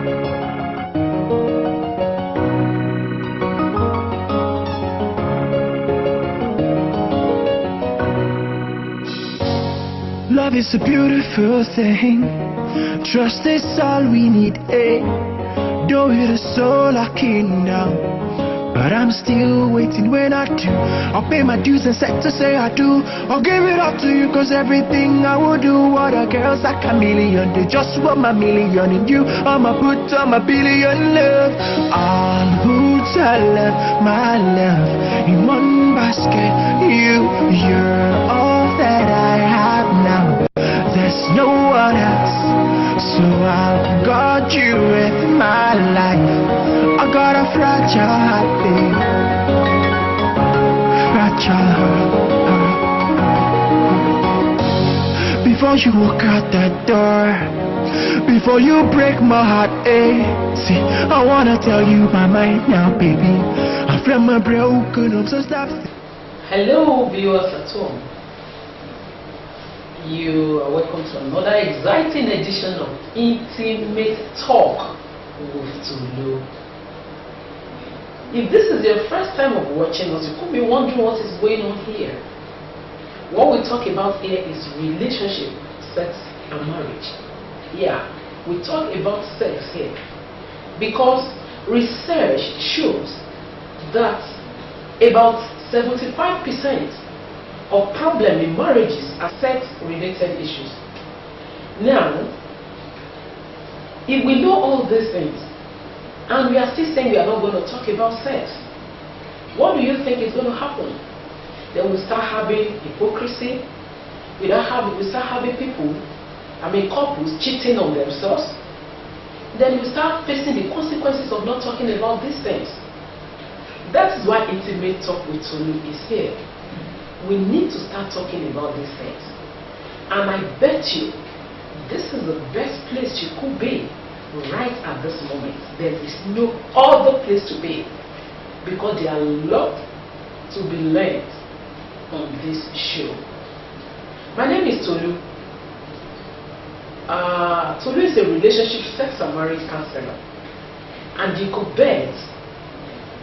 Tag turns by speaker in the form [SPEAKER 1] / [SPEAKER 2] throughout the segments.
[SPEAKER 1] Love is a beautiful thing. Trust is all we need, eh? Though it is so lucky now, but I'm still waiting. When I do, I'll pay my dues and set to say I do. I'll give it up to you, cause everything I will do. What a girl's like a million. They just want my million in you. I'ma put all my billion love. I'll put my love in one basket. You're all that I have now. There's no one else, so I'll guard you with my life. I got a fragile heart, babe. Fragile heart. Before you walk out that door, before you break my heart, eh? See, I wanna tell you my mind now, baby. I'm from a broken home, so stop.
[SPEAKER 2] Hello, viewers at home. You are welcome to another exciting edition of Intimate Talk with Tolu. If this is your first time of watching us, you could be wondering what is going on here. What we talk about here is relationship, sex, and marriage. Yeah, we talk about sex here because research shows that about 75% of problems in marriages are sex-related issues. Now, if we know all these things and we are still saying we are not going to talk about sex, what do you think is going to happen? Then we start having hypocrisy. We start having people, couples cheating on themselves. Then we start facing the consequences of not talking about these things. That is why Intimate Talk with Tolu is here. We need to start talking about these things. And I bet you, this is the best place you could be right at this moment. There is no other place to be, because there are a lot to be learned on this show. My name is Tolu. Tolu is a relationship, sex and marriage counselor. And you could bet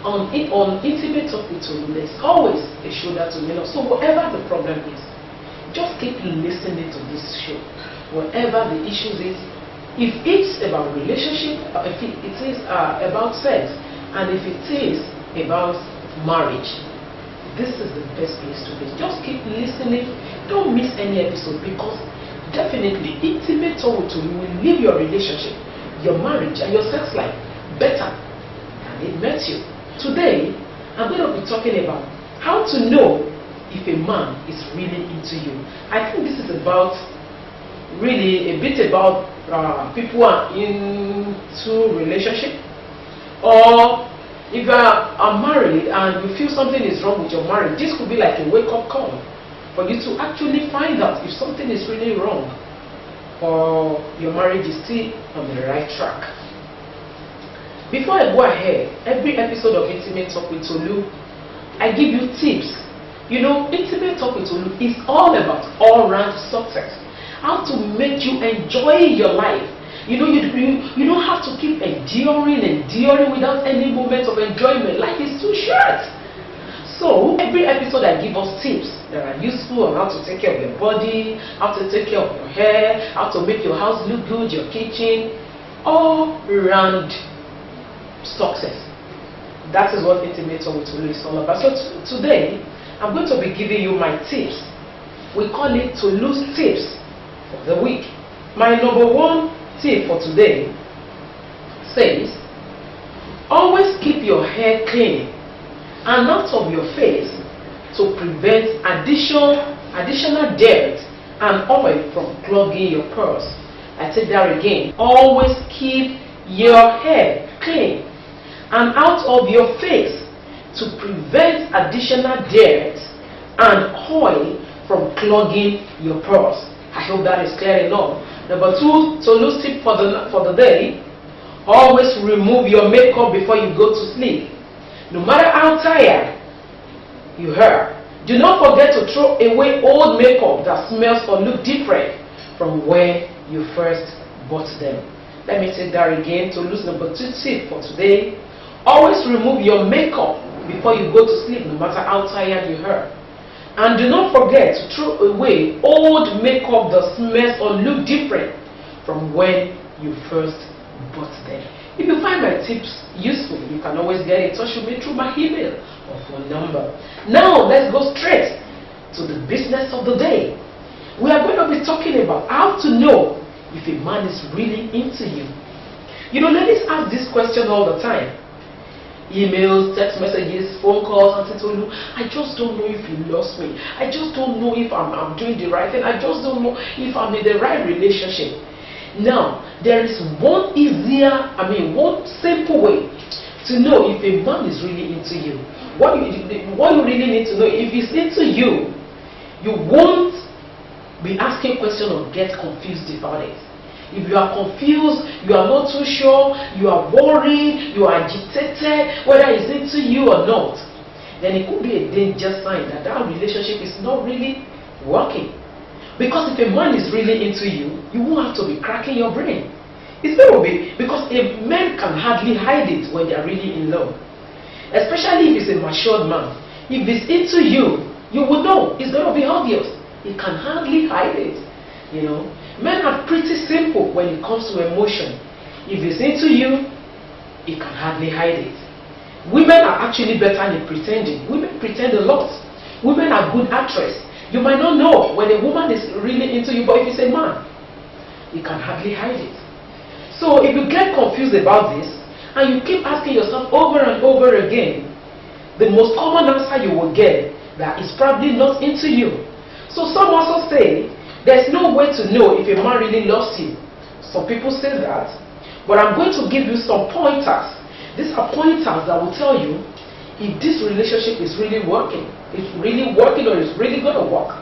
[SPEAKER 2] on Intimate Talk with Tolu, there's always a shoulder to lean on. So whatever the problem is, just keep listening to this show. Whatever the issues is, if it's about relationship, if it is about sex, and if it is about marriage, this is the best place to be. Just keep listening. Don't miss any episode, because definitely Intimate Talk with Tolu will leave your relationship, your marriage, and your sex life better than it met you. Today, I'm going to be talking about how to know if a man is really into you. I think this is about, really a bit about people who are into relationship, or if you are married and you feel something is wrong with your marriage. This could be like a wake-up call for you to actually find out if something is really wrong, or your marriage is still on the right track. Before I go ahead, every episode of Intimate Talk with Tolu, I give you tips. You know, Intimate Talk with Tolu is all about all-round success. How to make you enjoy your life. You know, you don't have to keep enduring without any moment of enjoyment. Life is too short. So, every episode I give us tips that are useful on how to take care of your body, how to take care of your hair, how to make your house look good, your kitchen, all-round success. That is what Intimate Talk with Tolu is all about. So today, I'm going to be giving you my tips. We call it Tolu's tips of the week. My number one tip for today says, always keep your hair clean and out of your face to prevent additional dirt and oil from clogging your pores. I take that again. Always keep your hair clean and out of your face to prevent additional dirt and oil from clogging your pores. I hope that is clear enough. Number two, Tolu's tip for the day: always remove your makeup before you go to sleep. No matter how tired you are, do not forget to throw away old makeup that smells or look different from where you first bought them. Let me take that again to lose number 2 tip for today. Always remove your makeup before you go to sleep, no matter how tired you are. And do not forget to throw away old makeup that smells or look different from when you first bought them. If you find my tips useful, you can always get in touch with me through my email or phone number. Now, let's go straight to the business of the day. We are going to be talking about how to know if a man is really into you. You know, ladies ask this question all the time. Emails, text messages, phone calls, and Tolu, I just don't know if he loves me. I just don't know if I'm doing the right thing. I just don't know if I'm in the right relationship. Now, there is one simple way to know if a man is really into you. What you really need to know, if he's into you, you won't be asking questions or get confused about it. If you are confused, you are not too sure, you are worried, you are agitated, whether it's into you or not, then it could be a danger sign that that relationship is not really working. Because if a man is really into you, you won't have to be cracking your brain. It's going to be, because a man can hardly hide it when they are really in love. Especially if he's a matured man. If he's into you, you will know. It's going to be obvious. He can hardly hide it. You know, men are pretty simple when it comes to emotion. If he's into you, he can hardly hide it. Women are actually better than pretending. Women pretend a lot. Women are good actresses. You might not know when a woman is really into you, but if it's a man, he can hardly hide it. So if you get confused about this, and you keep asking yourself over and over again, the most common answer you will get that is probably not into you. So some also say, there's no way to know if a man really loves you. Some people say that. But I'm going to give you some pointers. These are pointers that will tell you if this relationship is really working. It's really working or it's really going to work.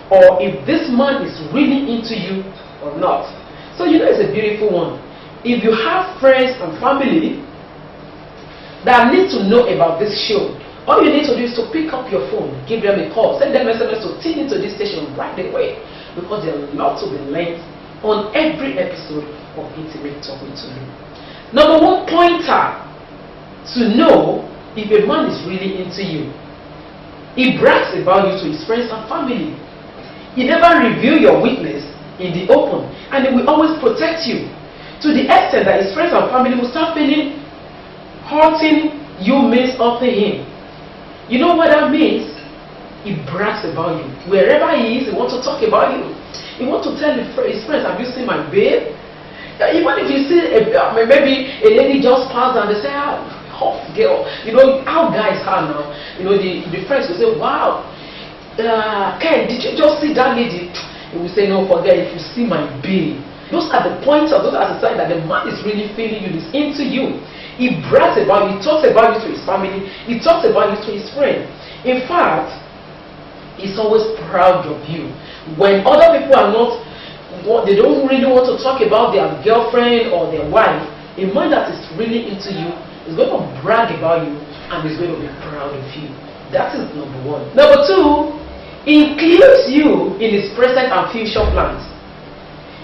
[SPEAKER 2] Or if this man is really into you or not. So you know it's a beautiful one. If you have friends and family that need to know about this show, all you need to do is to pick up your phone, give them a call, send them SMS to tune into this station right away. Because there are lots to be learned on every episode of Intimate Talk with Tolu. Number one pointer to know if a man is really into you. He brags about you to his friends and family. He never reveals your weakness in the open, and he will always protect you. To the extent that his friends and family will start feeling hurting you means up to him. You know what that means? He brags about you. Wherever he is, he wants to talk about you. He wants to tell his friends, have you seen my babe? Even if you see maybe a lady just passed and they say, hot girl. You know how guys are now. You know, the friends will say, wow, Ken, did you just see that lady? He will say, no, forget it. If you see my babe. Those are the pointers, those are the signs that the man is really feeling you, is into you. He brags about you, he talks about you to his family, he talks about you to his friends. In fact, he's always proud of you. When other people are not, they don't really want to talk about their girlfriend or their wife, a man that is really into you is going to brag about you and is going to be proud of you. That is number one. Number two, he includes you in his present and future plans.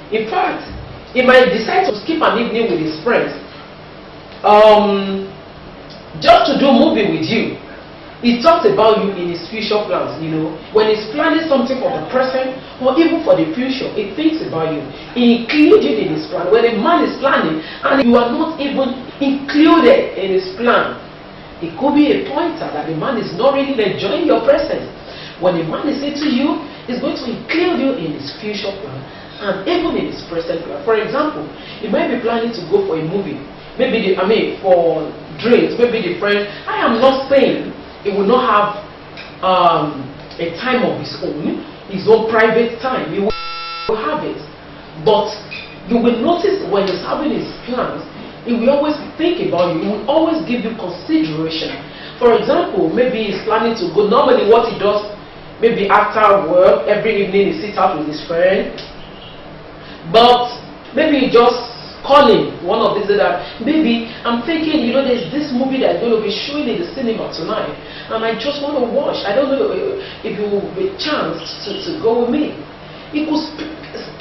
[SPEAKER 2] In fact, he might decide to skip an evening with his friends just to do a movie with you. He talks about you in his future plans, you know. When he's planning something for the present or even for the future, he thinks about you. He includes you in his plan. When a man is planning and you are not even included in his plan, it could be a pointer that the man is not really enjoying your presence. When a man is into you, he's going to include you in his future plan and even in his present plan. For example, he might be planning to go for a movie. Maybe for drinks, maybe the friend. I am not saying he will not have a time of his own private time. He will have it. But you will notice when he's having his plans, he will always think about you. He will always give you consideration. For example, maybe he's planning to go. Normally what he does, maybe after work, every evening he sits out with his friend. But maybe he just calling one of these that maybe I'm thinking, you know, there's this movie that's going to be showing in the cinema tonight and I just want to watch. I don't know if you will be chance to go with me. It could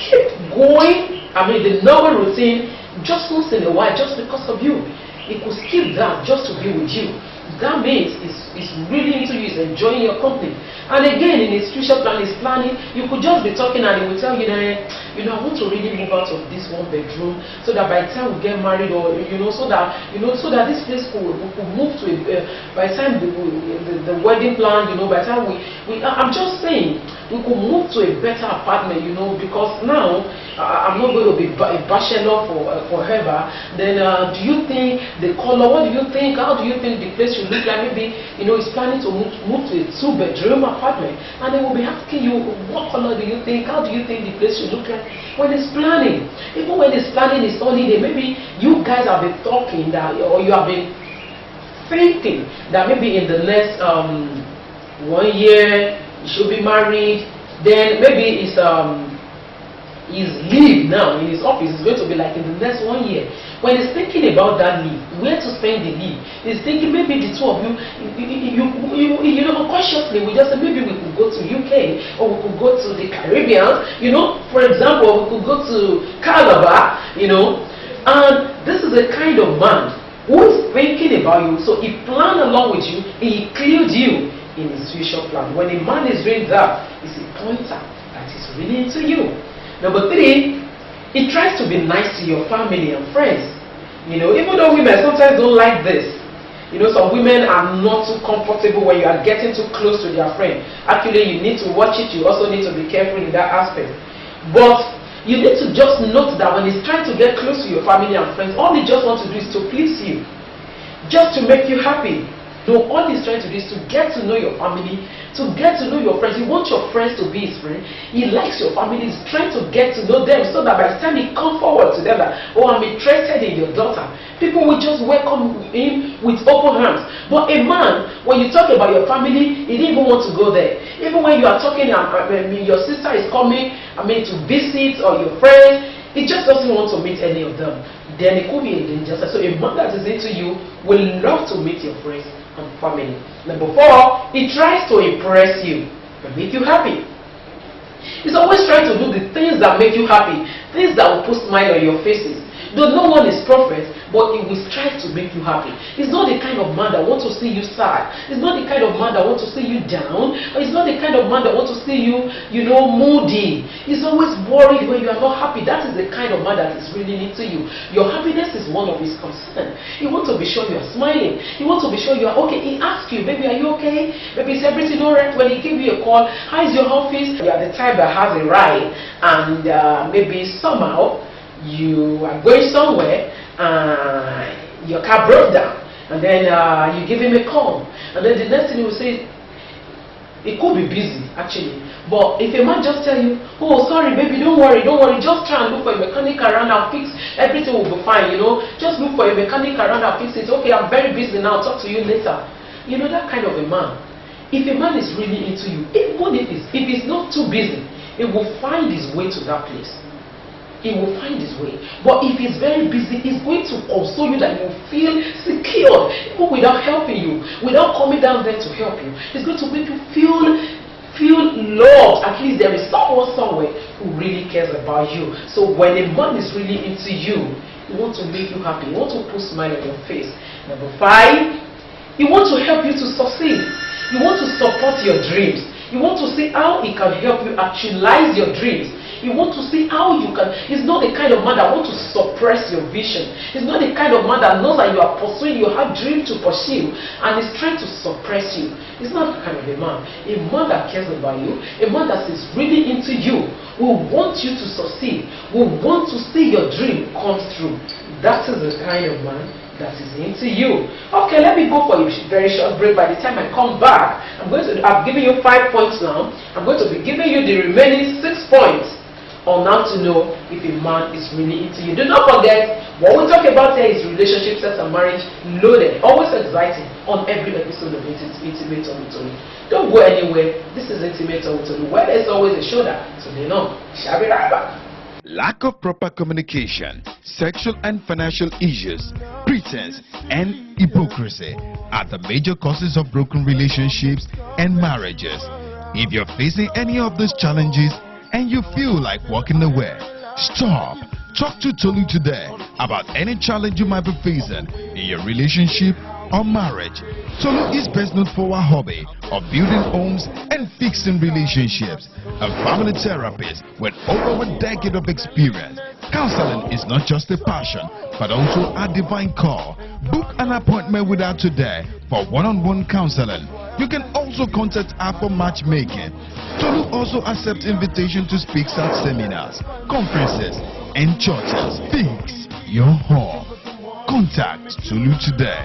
[SPEAKER 2] keep going. I mean, the normal routine just once in a while, just because of you. He could skip that just to be with you. That means is really into you, is enjoying your company. And again, in his future plan, his planning, you could just be talking and he will tell you that, I want to really move out of this one bedroom so that by the time we get married, or so that this place could move to by the time the wedding plan, by the time I'm just saying we could move to a better apartment, because now I'm not going to be a bachelor forever. Then do you think the color? What do you think? How do you think the place should look like? Maybe he's planning to move to a 2-bedroom apartment, and they will be asking you, what color do you think? How do you think the place should look like? When it's planning, even when it's planning his holiday, maybe you guys have been talking that, or you have been thinking that maybe in the next 1 year you should be married. Then maybe his leave now in his office is going to be like in the next 1 year. When he's thinking about that leave, where to spend the leave, he's thinking maybe the two of you consciously we just say maybe we could go to UK, or we could go to the Caribbean, for example, we could go to Calabar, and this is the kind of man who is thinking about you. So he planned along with you, he includes you in his future plan. When a man is doing that, it's a pointer that is really into you. Number 3, he tries to be nice to your family and friends. Even though women sometimes don't like this. Some women are not too comfortable when you are getting too close to their friend. Actually, you need to watch it. You also need to be careful in that aspect. But you need to just note that when he's trying to get close to your family and friends, all he just wants to do is to please you, just to make you happy. No, all he's trying to do is to get to know your family, to get to know your friends. He wants your friends to be his friend. He likes your family. He's trying to get to know them so that by the time he comes forward to them that, oh, I'm interested in your daughter, people will just welcome him with open arms. But a man, when you talk about your family, he didn't even want to go there. Even when you are talking, your sister is coming, to visit, or your friend, he just doesn't want to meet any of them. Then it could be a danger. So a man that is into you will love to meet your friends and family. Number 4, he tries to impress you and make you happy. He's always trying to do the things that make you happy, things that will put smile on your faces. Though no one is perfect, but he will strive to make you happy. He's not the kind of man that wants to see you sad. He's not the kind of man that wants to see you down. Or he's not the kind of man that wants to see you, moody. He's always worried when you are not happy. That is the kind of man that is really into you. Your happiness is one of his concerns. He wants to be sure you are smiling. He wants to be sure you are okay. He asks you, baby, are you okay? Baby, is everything alright? When he gives you a call, how is your office? You are the type that has a ride, and maybe somehow you are going somewhere, your car broke down, and then you give him a call, and then the next thing he will say, it could be busy actually, but if a man just tell you, oh sorry baby, don't worry, just try and look for a mechanic around, I'll fix, everything will be fine, just look for a mechanic around, I'll fix it, okay, I'm very busy now, I'll talk to you later. That kind of a man. If a man is really into you, even if it's not too busy, he will find his way to that place. He will find his way. But if he's very busy, he's going to console you that you feel secure, even without helping you, without coming down there to help you. He's going to make you feel loved. At least there is someone somewhere who really cares about you. So when a man is really into you, he wants to make you happy. He wants to put a smile on your face. Number 5, he wants to help you to succeed. You want to support your dreams. You want to see how he can help you actualize your dreams. You want to see how you can. He's not the kind of man that wants to suppress your vision. He's not the kind of man that knows that you are pursuing, you have dreams to pursue, and is trying to suppress you. He's not the kind of a man. A man that cares about you, a man that is really into you, will want you to succeed, will want to see your dream come through. That is the kind of man that is into you. Okay, let me go for a very short break. By the time I come back, I've given you 5 points now. I'm going to be giving you the remaining 6 points on how to know if a man is really into you. Do not forget, what we talk about here is relationship, sex and marriage, loaded, always exciting on every episode of Intimate Owutolu. Don't go anywhere. This is Intimate Owutolu, where there's always a shoulder to lean on. Shall be right back.
[SPEAKER 3] Lack of proper communication, sexual and financial issues, pretense, and hypocrisy are the major causes of broken relationships and marriages. If you're facing any of these challenges and you feel like walking away, stop. Talk to Tolu today about any challenge you might be facing in your relationship or marriage. Tolu is best known for her hobby of building homes and fixing relationships. A family therapist with over a decade of experience. Counseling is not just a passion, but also a divine call. Book an appointment with her today for one-on-one counseling. You can also contact her for matchmaking. Tolu also accepts invitations to speak at seminars, conferences, and churches. Fix your home. Contact Tolu today.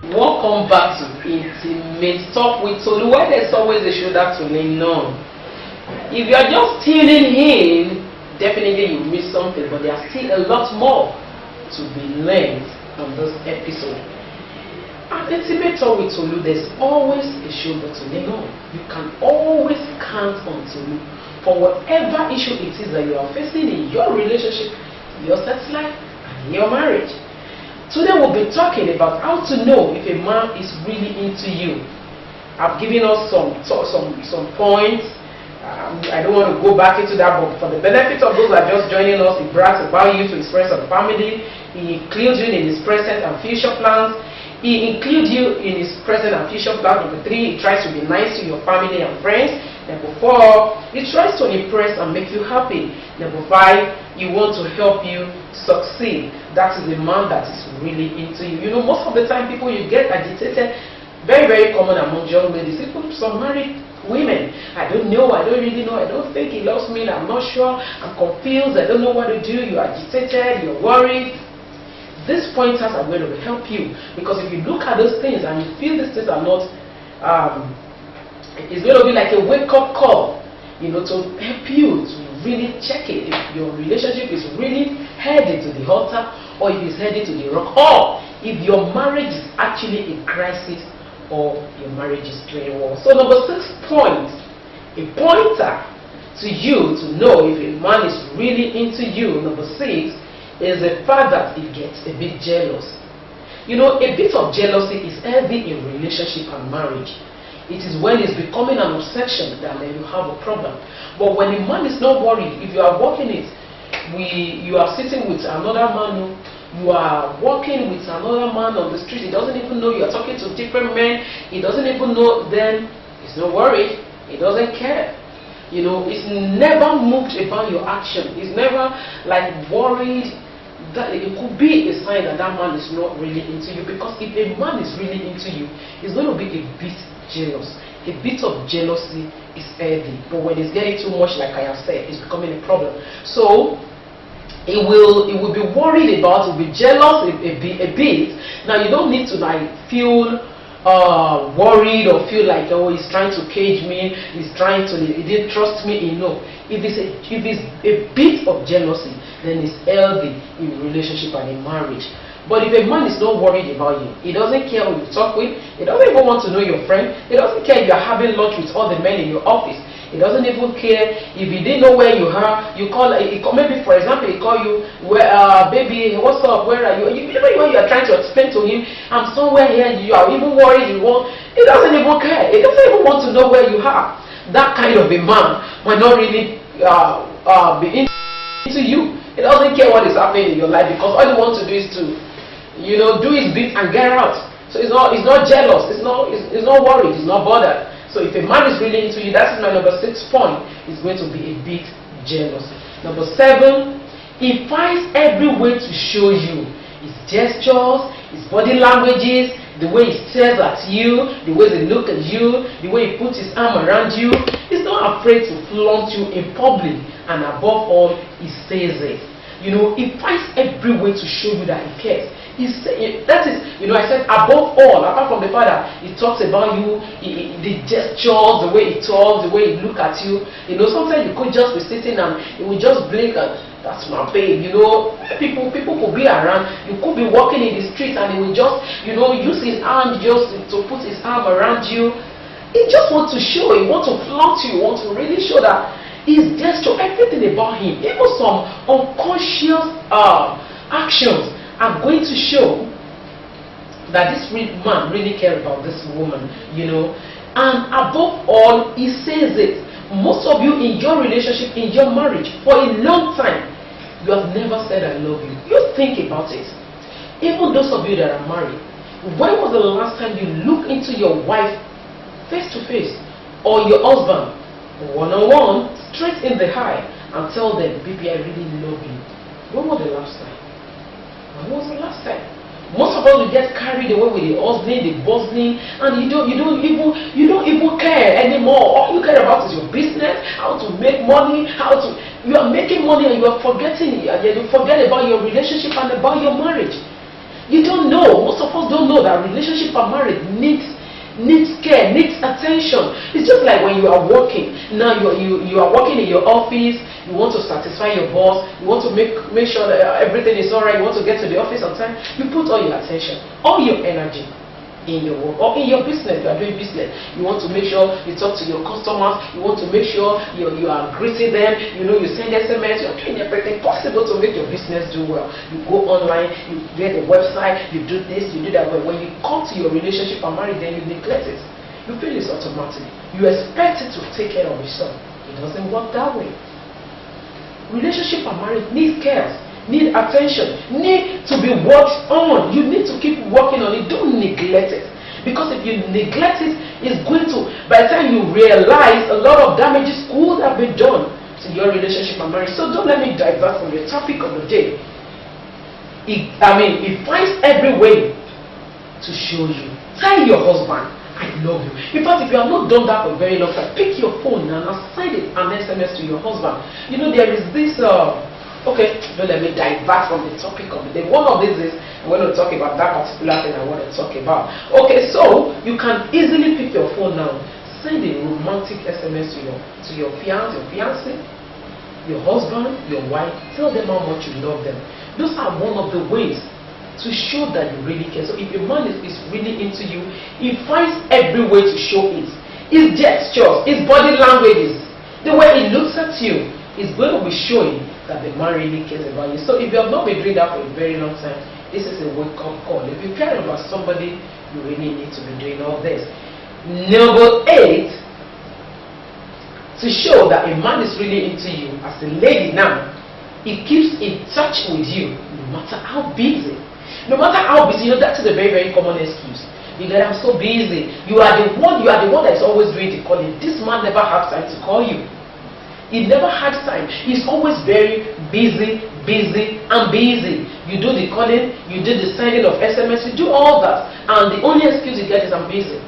[SPEAKER 2] Welcome back to Intimate Talk with Tolu, where there's always a shoulder to lean on. If you are just tuning in, definitely you missed something, but there's still a lot more to be learned on this episode. At Intimate Talk with Tolu, there's always a shoulder to lean on. You can always count on Tolu for whatever issue it is that you are facing in your relationship, your sex life, and your marriage. Today we'll be talking about how to know if a man is really into you. I've given us some points. I don't want to go back into that, but for the benefit of those that are just joining us, he brags about you to his friends and family. He includes you in his present and future plans. He includes you in his present and future plans. Number 3, he tries to be nice to your family and friends. Number 4, he tries to impress and make you happy. Number 5, he wants to help you succeed. That is a man that is really into you. You know, most of the time people you get agitated, very, very common among young ladies, even some married women. I don't know, I don't really know, I don't think he loves me, I'm not sure, I'm confused, I don't know what to do, you're agitated, you're worried. These pointers are going to help you, because if you look at those things and you feel these things are not, it's going to be like a wake-up call, you know, to help you to really check it if your relationship is really headed to the altar or if it's headed to the rock, or if your marriage is actually in crisis or your marriage is doing well. So number 6 point, a pointer to you to know if a man is really into you, number 6, is the fact that he gets a bit jealous. You know, a bit of jealousy is heavy in relationship and marriage. It is when it's becoming an obsession that then you have a problem. But when a man is not worried, if you are working it, you are sitting with another man, you are walking with another man on the street, he doesn't even know you are talking to different men, he doesn't even know, then he's not worried, he doesn't care. You know, he's never moved about your action, he's never like worried. That it could be a sign that that man is not really into you, because if a man is really into you, he's going to be a bit jealous. A bit of jealousy is heavy, but when it's getting too much, like I have said, it's becoming a problem. So it will be worried about, it will be jealous a bit. Now you don't need to like feel worried or feel like, oh, he's trying to cage me, he didn't trust me enough. If it's a bit of jealousy, then it's healthy in a relationship and in marriage. But if a man is not worried about you, he doesn't care who you talk with, he doesn't even want to know your friend, he doesn't care if you're having lunch with all the men in your office, he doesn't even care if he didn't know where you are, you call, maybe for example, he call you, baby, what's up, where are you? Even when you are trying to explain to him, I'm somewhere here, you are even worried, he doesn't even care, he doesn't even want to know where you are. That kind of a man might not really be into you. He doesn't care what is happening in your life, because all he wants to do is to, you know, do his bit and get out. So he's not jealous, he's not worried, he's not bothered. So if a man is really into you, that's my number 6 point, he's going to be a bit jealous. Number 7, he finds every way to show you. His gestures, his body languages, the way he stares at you, the way he looks at you, the way he puts his arm around you. He's not afraid to flaunt you in public, and above all, he says it. You know, he finds every way to show you that he cares. That is, you know, I said above all, apart from the fact that he talks about you, the gestures, the way he talks, the way he looks at you. You know, sometimes you could just be sitting and he will just blink and that's my babe. You know, people could be around. You could be walking in the street and he will just, you know, use his hand just to put his arm around you. He just wants to show, he wants to flaunt you, he wants to really show that his gesture, everything about him, even some unconscious actions are going to show that this man really cares about this woman, you know. And above all, he says it. Most of you in your relationship, in your marriage, for a long time, you have never said I love you. You think about it. Even those of you that are married, when was the last time you looked into your wife face to face, or your husband one-on-one, straight in the eye, and tell them, baby, I really love you? When was the last time? When was the last time? Most of us will get carried away with the hustling, the bustling, and you don't even care anymore. All you care about is your business, how to make money, you are making money and you are forgetting, and you forget about your relationship and about your marriage. You don't know. Most of us don't know that relationship and marriage needs care, needs attention. It's just like when you are working. Now you are working in your office. You want to satisfy your boss. You want to make sure that everything is alright. You want to get to the office on time. You put all your attention, all your energy in your work or in your business. You are doing business. You want to make sure you talk to your customers. You want to make sure you are greeting them. You know, you send SMS. You are doing everything possible to make your business do well. You go online. You get a website. You do this. You do that. But when you come to your relationship and marriage, then you neglect it. You feel it's automatic. You expect it to take care of yourself. It doesn't work that way. Relationship and marriage need care, need attention, need to be worked on. You need to keep working on it. Don't neglect it. Because if you neglect it, it's going to, by the time you realize, a lot of damages could have been done to your relationship and marriage. So don't let me divert from the topic of the day. He finds every way to show you. Tell your husband, I love you. In fact, if you have not done that for a very long time, pick your phone and send it an SMS to your husband. You know, there is this, okay, don't let me divert from the topic of the day. One of these is, I'm going to talk about that particular thing I want to talk about. Okay, so you can easily pick your phone now. Send a romantic SMS to your fiance, your fiancé, your husband, your wife. Tell them how much you love them. Those are one of the ways to show that you really care. So if a man is really into you, he finds every way to show it. His gestures, his body languages, the way he looks at you is going to be showing that the man really cares about you. So if you have not been doing that for a very long time, this is a wake-up call. If you care about somebody, you really need to be doing all this. Number 8, to show that a man is really into you, as a lady now, he keeps in touch with you no matter how busy. No matter how busy, you know, that is a very, very common excuse. You know, I'm so busy. You are the one that is always doing the calling. This man never has time to call you. He never had time. He's always very busy. You do the calling, you do the sending of SMS, you do all that. And the only excuse you get is I'm busy.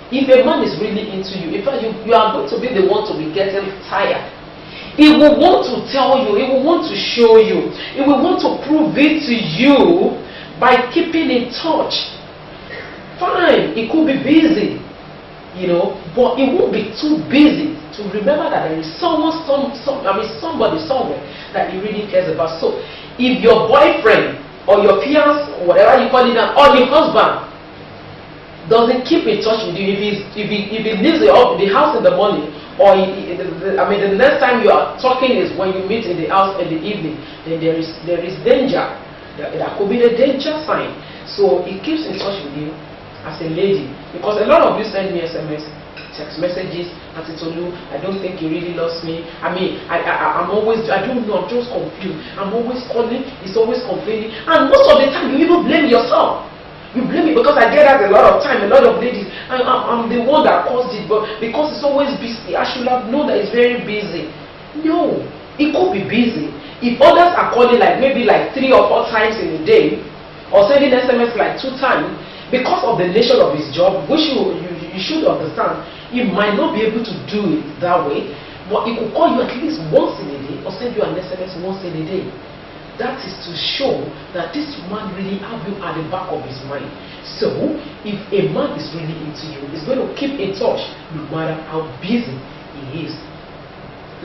[SPEAKER 2] If a man is really into you, in fact, you are going to be the one to be getting tired. He will want to tell you, he will want to show you, he will want to prove it to you by keeping in touch. Fine, he could be busy, you know, but he won't be too busy to remember that there is somebody somewhere that he really cares about. So if your boyfriend or your fiance, whatever you call it now, or your husband doesn't keep in touch with you, if he leaves the house in the morning, or the next time you are talking is when you meet in the house in the evening, then there is danger. That could be the danger sign. So it keeps in touch with you as a lady, because a lot of you send me SMS, text messages, Auntie Tolu, I don't think he really loves me. I'm always, I don't know, I'm just confused. I'm always calling, he's always complaining, and most of the time you even blame yourself. You blame me because I get that a lot of time. A lot of ladies, I'm the one that caused it, but because it's always busy, I should have known that it's very busy. No, it could be busy. If others are calling maybe 3 or 4 times in a day, or sending SMS 2 times, because of the nature of his job, which you should understand, he might not be able to do it that way, but he could call you at least once in a day, or send you an SMS once in a day. That is to show that this man really have you at the back of his mind. So, if a man is really into you, he's going to keep in touch no matter how busy he is.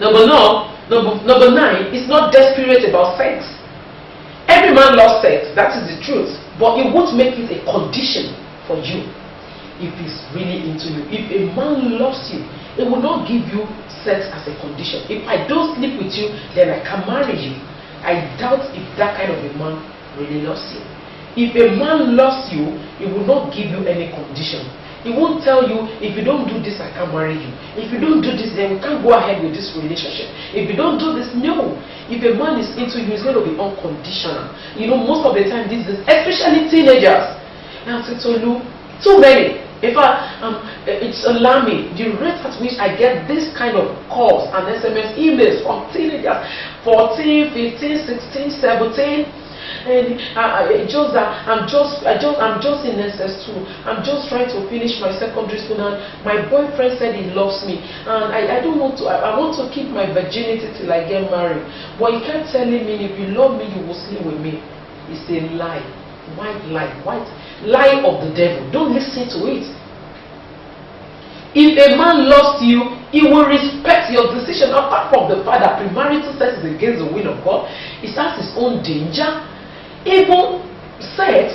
[SPEAKER 2] Number 9, is not desperate about sex. Every man loves sex, that is the truth. But it won't make it a condition for you if he's really into you. If a man loves you, it will not give you sex as a condition. If I don't sleep with you, then I can marry you. I doubt if that kind of a man really loves you. If a man loves you, he will not give you any condition. He won't tell you, if you don't do this, I can't marry you. If you don't do this, then we can't go ahead with this relationship. If you don't do this, no. If a man is into you, it's going to be unconditional. You know, most of the time, these days, especially teenagers, and too many. In fact, it's alarming the rate at which I get this kind of calls and SMS emails from teenagers, 14, 15, 16, 17. And I'm just in SS2. I'm just trying to finish my secondary school, and my boyfriend said he loves me, and I don't want to. I want to keep my virginity till I get married. But he kept telling me, if you love me, you will sleep with me. It's a lie, white lie of the devil. Don't listen to it. If a man loves you, he will respect your decision. Apart from the fact that premarital sex is against the will of God, it has its own danger. Even sex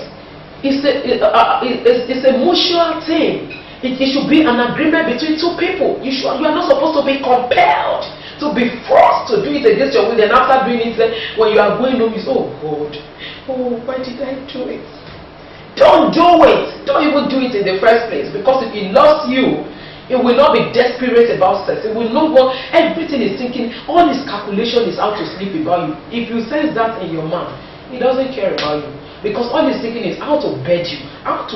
[SPEAKER 2] is a mutual thing. It should be an agreement between two people. You are not supposed to be compelled, to be forced to do it against your will. And after doing it, when you are going home, you say, oh God, oh, why did I do it? Don't do it. Don't even do it in the first place. Because if he loves you, he will not be desperate about sex. He will not want, everything is thinking, all his calculation is how to sleep about you. If you sense that in your mind, he doesn't care about you. Because all he's thinking is how to bed you, how to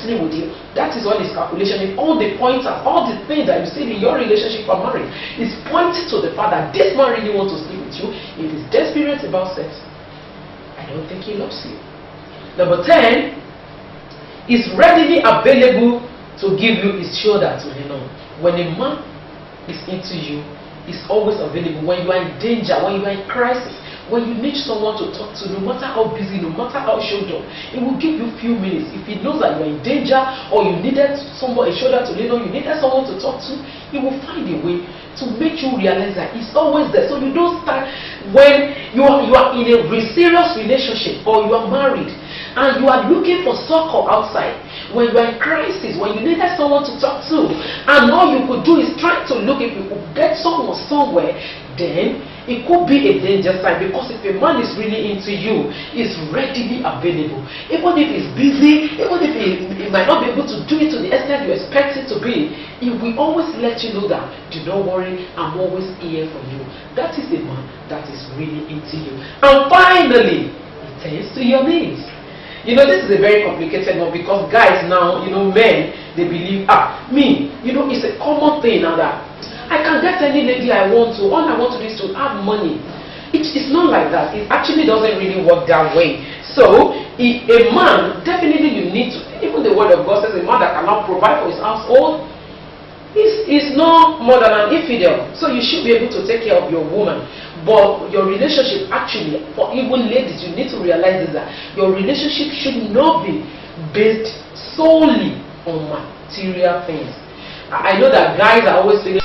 [SPEAKER 2] sleep with you. That is all his calculation. And all the pointers, all the things that you see in your relationship or marriage is pointing to the fact that this man really wants to sleep with you. If he's desperate about sex, I don't think he loves you. Number 10, is readily available to give you his shoulder to lean on. When a man is into you, he's always available. When you are in danger, when you are in crisis, when you need someone to talk to, no matter how busy, no matter how showed up, it will give you a few minutes. If he knows that you are in danger, or you needed someone, a shoulder to lean on, you needed someone to talk to, he will find a way to make you realize that he's always there. So you don't start when you are in a serious relationship, or you are married and you are looking for succor outside. When you are in crisis, when you needed someone to talk to, and all you could do is try to look if you could get someone somewhere, then it could be a danger sign. Because if a man is really into you, he's readily available. Even if he's busy, even if he might not be able to do it to the extent you expect it to be, he will always let you know that, do not worry, I'm always here for you. That is a man that is really into you. And finally, he tends to your needs. You know, this is a very complicated one, because guys now, you know, men, they believe, me, you know, it's a common thing now that I can get any lady I want to. All I want to do is to have money. It's not like that. It actually doesn't really work that way. So, a man, definitely you need to, even the word of God says a man that cannot provide for his household is no more than an infidel. So you should be able to take care of your woman. But your relationship, actually, for even ladies, you need to realize that your relationship should not be based solely on material things. I know that guys are always feeling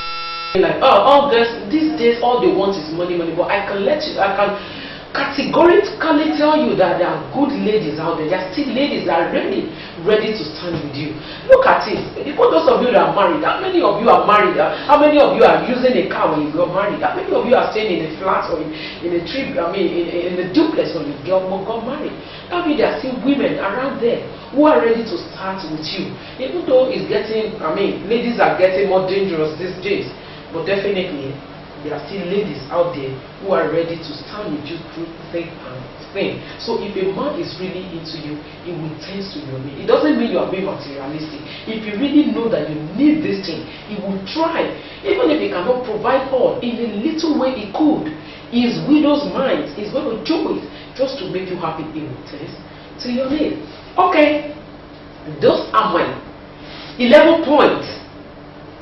[SPEAKER 2] like, oh, all this, these days, all they want is money. But I can categorically tell you that there are good ladies out there. There are still ladies that are ready to stand with you. Look at it. Even those of you that are married, how many of you are married? How many of you are using a car when you got married? How many of you are staying in a flat or in a trip? In a duplex when you got married? I mean, there are still women around there who are ready to start with you. Even though it's getting, ladies are getting more dangerous these days, but definitely there are still ladies out there who are ready to stand with you through thick and thin. So if a man is really into you, he will tend to your need. It doesn't mean you are being materialistic. If you really know that you need this thing, he will try. Even if he cannot provide all, in a little way he could. His widow's mind is going to do it just to make you happy. He will tend to your need. Okay, those are my 11 points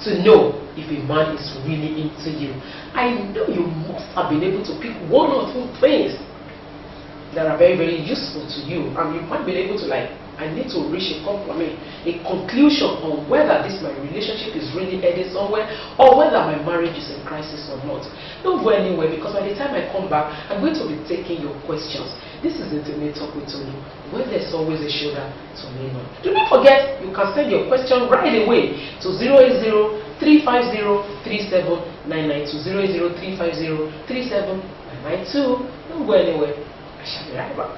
[SPEAKER 2] to know if a man is really into you. I know you must have been able to pick one or two things that are very, very useful to you, and you might be able to, like, I need to reach a conclusion on whether my relationship is really headed somewhere, or whether my marriage is in crisis or not. Don't go anywhere, because by the time I come back, I'm going to be taking your questions. This is Intimate Talk with Tolu, where there's always a shoulder to lean on. Do not forget, you can send your question right away to 080-350-37992, 080-350-37992. Don't go anywhere. I shall be right back.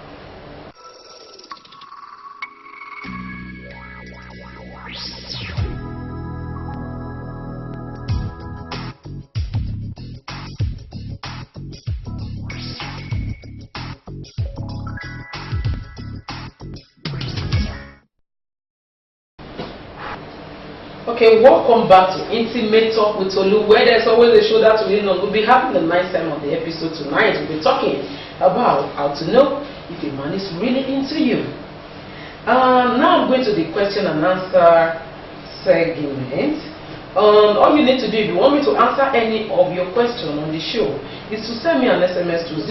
[SPEAKER 2] Okay, welcome back to Intimate Talk with Tolu, where there's always a shoulder to lean on. We'll be having a nice time on the episode tonight. We'll be talking about how to know if a man is really into you. Now I'm going to the question and answer segment. All you need to do, if you want me to answer any of your questions on the show, is to send me an SMS to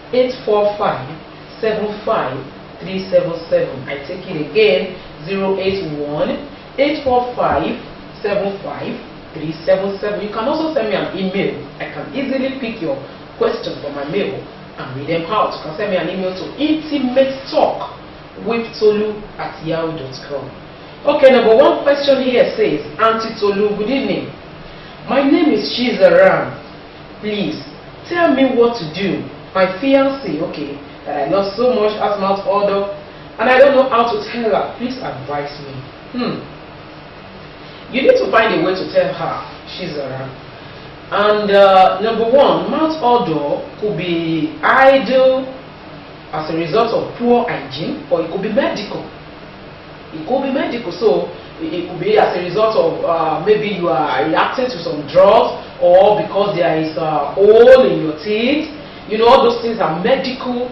[SPEAKER 2] 081-845-75377. I take it again, 081-845-75377. You can also send me an email. I can easily pick your question from my mail and read them out. You can send me an email to intimatetalkwithtolu@yahoo.com. Okay, number one question here says, Auntie Tolu, good evening. My name is Shizaram. Please tell me what to do. My fiancé, okay, that I love so much, has mouth odor, and I don't know how to tell her. Please advise me. You need to find a way to tell her, Shizaram. And number one, mouth odor could be idle as a result of poor hygiene, or it could be medical. It could be medical, so it could be as a result of maybe you are reacting to some drugs, or because there is a hole in your teeth. You know, all those things are medical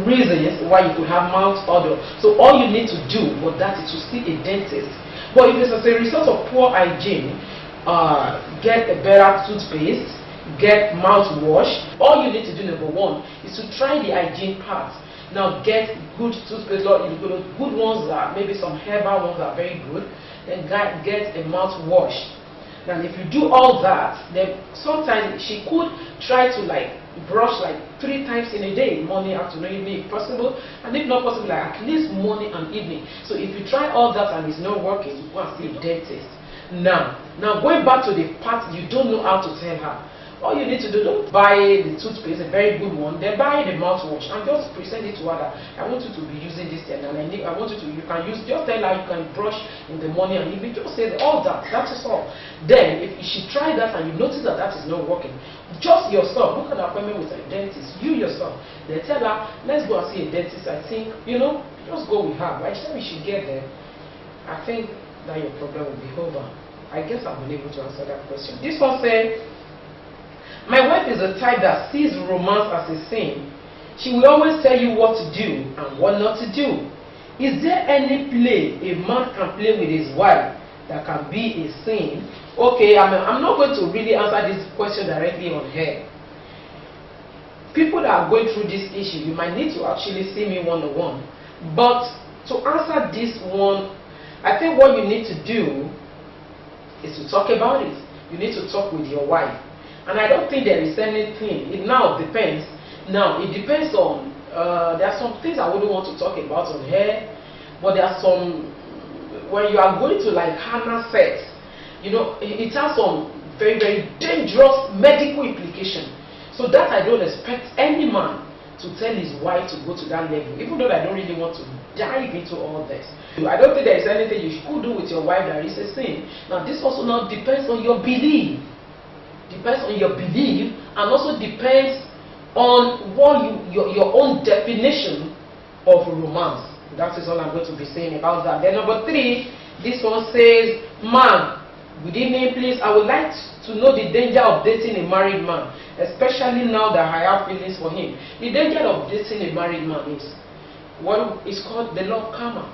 [SPEAKER 2] reasons why you could have mouth odor. So all you need to do for that is to see a dentist. But if it's as a result of poor hygiene, get a better toothpaste, get mouthwash. All you need to do, number one, is to try the hygiene part. Now get good toothpaste, or good ones that maybe some herbal ones are very good. Then get a mouthwash. And if you do all that, then sometimes she could try to like brush like 3 times in a day, morning, afternoon, evening, if possible, and if not possible, like at least morning and evening. So if you try all that and it's not working, you go and see a dentist. Now going back to the part you don't know how to tell her. All you need to do, don't buy the toothpaste, a very good one, then buy the mouthwash and just present it to her. I want you to be using this and I want you to, you can use, just tell her you can brush in the morning and evening, just say all that, that is all. Then if she tries that and you notice that that is not working, just yourself, book an appointment with a dentist, you yourself, then tell her, let's go and see a dentist. I think, just go with her. By the time she get there, I think that your problem will be over. I guess I've been able to answer that question. This one said, my wife is the type that sees romance as a sin. She will always tell you what to do and what not to do. Is there any play a man can play with his wife that can be a sin? Okay, I'm not going to really answer this question directly on here. People that are going through this issue, you might need to actually see me one-on-one. But to answer this one, I think what you need to do is to talk about it. You need to talk with your wife. And I don't think there is anything. It now depends. Now, it depends on, there are some things I wouldn't want to talk about on here, but there are some, when you are going to like carnal sex, it has some very, very dangerous medical implication. So that I don't expect any man to tell his wife to go to that level, even though I don't really want to dive into all this. I don't think there is anything you could do with your wife that is a sin. Now, this also now depends on your belief. Depends on your belief, and also depends on what your own definition of romance. That is all I'm going to be saying about that. Then number 3, this one says, "Man, good evening, please. I would like to know the danger of dating a married man, especially now that I have feelings for him." The danger of dating a married man is what is called the law of karma.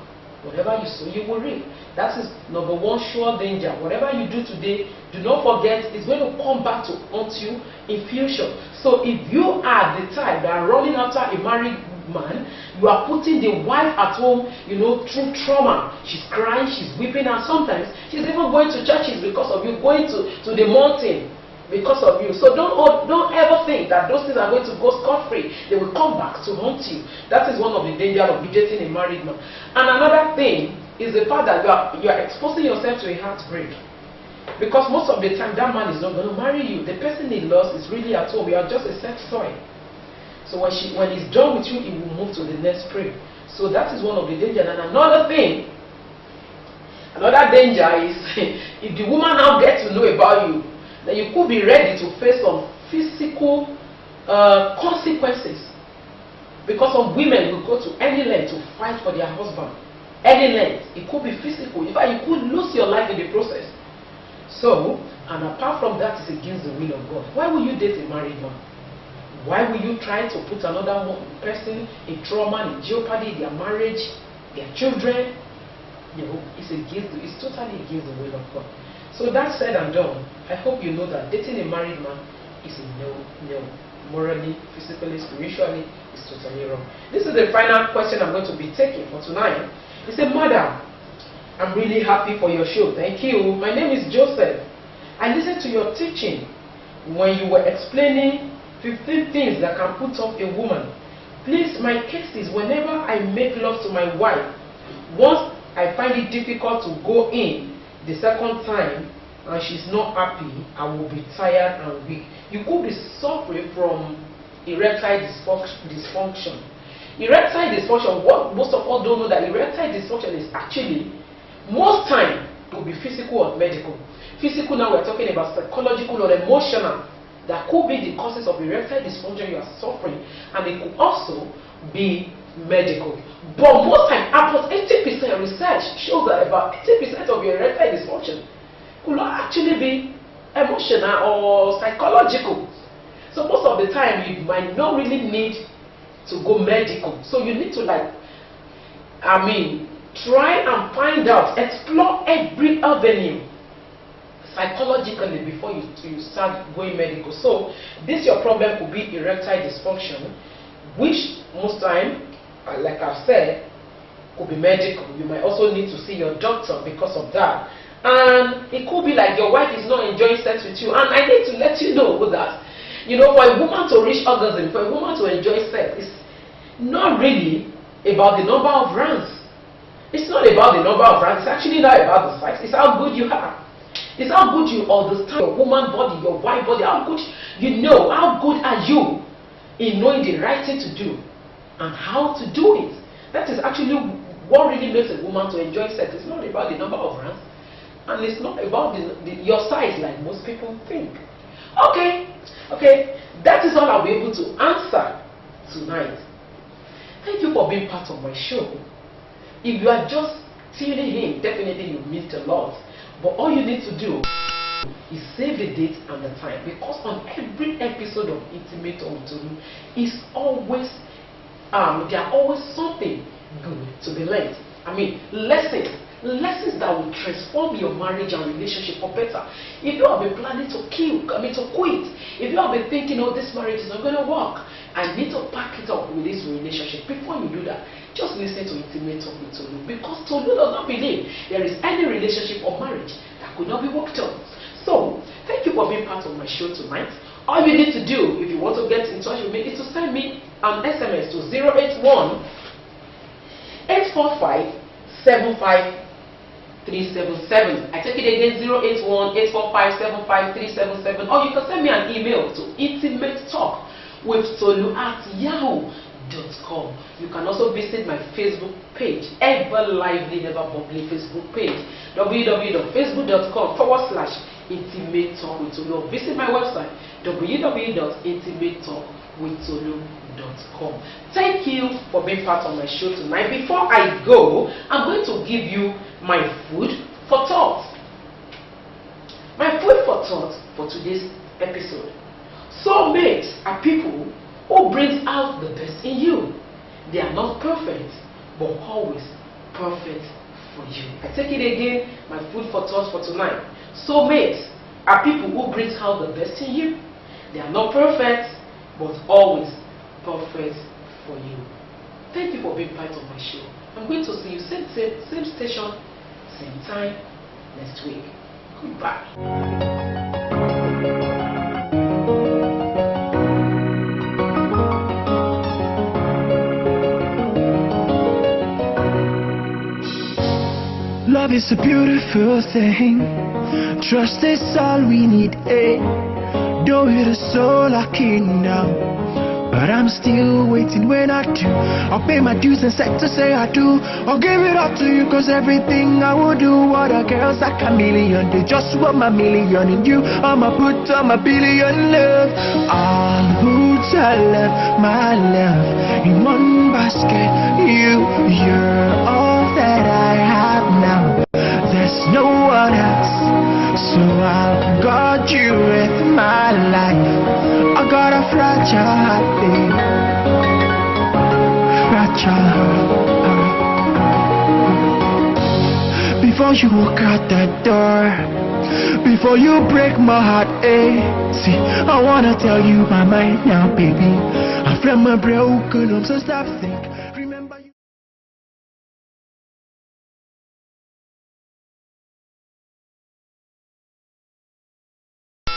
[SPEAKER 2] Whatever you sow, you will reap. That is number 1 sure danger. Whatever you do today, do not forget it's going to come back to haunt you in future. So if you are the type that are running after a married man, you are putting the wife at home, through trauma. She's crying, she's weeping, and sometimes she's even going to churches because of you, going to the mountain because of you. So don't ever think that those things are going to go scot-free. They will come back to haunt you. That is one of the dangers of dating a married man. And another thing is the fact that you are exposing yourself to a heartbreak. Because most of the time that man is not going to marry you. The person he loves is really at home. You are just a sex toy. So when he's done with you, he will move to the next prey. So that is one of the dangers. And another danger is if the woman now gets to know about you, then you could be ready to face some physical consequences. Because some women will go to any length to fight for their husband. any length. It could be physical. In fact, you could lose your life in the process. So, and apart from that, it's against the will of God. Why will you date a married man? Why will you try to put another person in trauma, in jeopardy, their marriage, their children? You know, it's totally against the will of God. So that said and done, I hope you know that dating a married man is a no. Morally, physically, spiritually, it's totally wrong. This is the final question I'm going to be taking for tonight. He said, Madam, I'm really happy for your show. Thank you. My name is Joseph. I listened to your teaching when you were explaining 15 things that can put off a woman. Please, my case is whenever I make love to my wife, once I find it difficult to go in the second time and she's not happy, I will be tired and weak. You could be suffering from erectile dysfunction. Erectile dysfunction, what most of us don't know, that erectile dysfunction is actually, most time, it will be physical or medical. Physical, now we're talking about psychological or emotional. That could be the causes of erectile dysfunction you are suffering, and it could also be medical. But most time, about 80% research shows that about 80% of your erectile dysfunction could not actually be emotional or psychological. So most of the time, you might not really need to go medical. So you need to try and find out, explore every avenue psychologically before you start going medical. So this your problem could be erectile dysfunction, which most time, like I've said, could be medical. You might also need to see your doctor because of that. And it could be like your wife is not enjoying sex with you. And I need to let you know that, you know, for a woman to reach orgasm, for a woman to enjoy sex, it's not really about the number of rounds. It's not about the number of rounds. It's actually not about the size. It's how good you are. It's how good you understand your woman body, your wife body, how good you know, how good are you in knowing the right thing to do and how to do it. That is actually what really makes a woman to enjoy sex. It's not about the number of rounds, and it's not about your size like most people think. Okay, that is all I'll be able to answer tonight. Thank you for being part of my show. If you are just tuning in, definitely you missed a lot. But all you need to do is save the date and the time, because on every episode of Intimate Talk with Tolu is always there are always something good to be learned. Lessons that will transform your marriage and relationship for better. If you have been planning to quit, if you have been thinking, oh, this marriage is not going to work, I need to pack it up with this relationship. Before you do that, just listen to Intimate Talk with Tolu, because Tolu does not believe there is any relationship or marriage that could not be worked on. So, thank you for being part of my show tonight. All you need to do, if you want to get in touch with me, is to send me an SMS to 081-845-75377. I take it again, 081-845-75377. Or you can send me an email to intimatetalkwithtolu@yahoo.com. You can also visit my Facebook page, Ever Lively Never Bubbly Facebook page, www.facebook.com/Intimate Talk with Tolu. Visit my website, www.intimatetalkwithtolu.com. Thank you for being part of my show tonight. Before I go, I'm going to give you my food for thought. My food for thought for today's episode. Soulmates are people who brings out the best in you. They are not perfect, but always perfect for you. I take it again, my food for thought for tonight. Soulmates are people who brings out the best in you. They are not perfect, but always perfect for you. Thank you for being part of my show. I'm going to see you same station, same time next week. Goodbye.
[SPEAKER 1] Love is a beautiful thing. Trust is all we need. Don't hit a soul locking now. But I'm still waiting. When I do, I'll pay my dues and set to say I do. I'll give it up to you, cause everything I will do. What a girl's like a million. They just want my million in you. I'ma put on my billion love. I'll put my love in one basket. You're all that I So I'll guard you with my life. I got a fragile heart, babe. Fragile heart. Before you walk out that door, before you break my heart, see, I wanna tell you my mind now, baby. I'm from a broken home, so stop thinking.